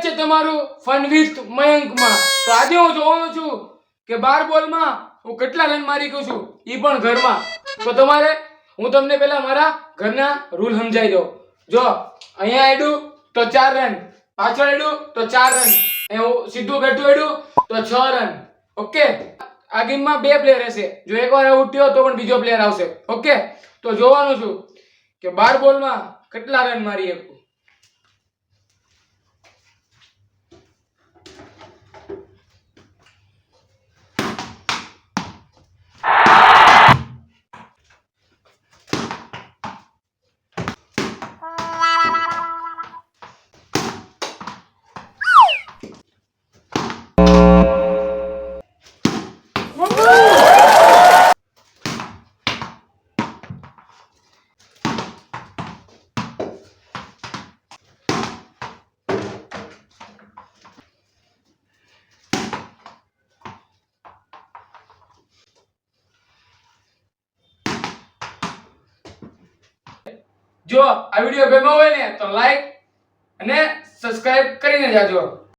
છે તમારું fun with મયંકમાં. તો આજે હું જોવાનો છું કે 12 બોલમાં હું કેટલા રન મારી ગયો છું, ઈ પણ ઘરમાં. તો તમારે હું તમને પહેલા મારા ઘરના રૂલ સમજાવી દઉં. જો અહીંયા આડ્યું તો 4 રન, પાછળ આડ્યું તો 4 રન, અહીંયા સીધું બેઠું આડ્યું તો 6 રન. ઓકે, આ ગેમમાં 2 પ્લેયર હશે. જો એકવાર આઉટ થયો તો પણ બીજો પ્લેયર આવશે. ઓકે, તો જોવાનું છું કે 12 બોલમાં કેટલા રન મારી શકું. જો આ વિડિયો ગમ્યો હોય ને તો લાઈક અને સબસ્ક્રાઇબ કરીને જાજો.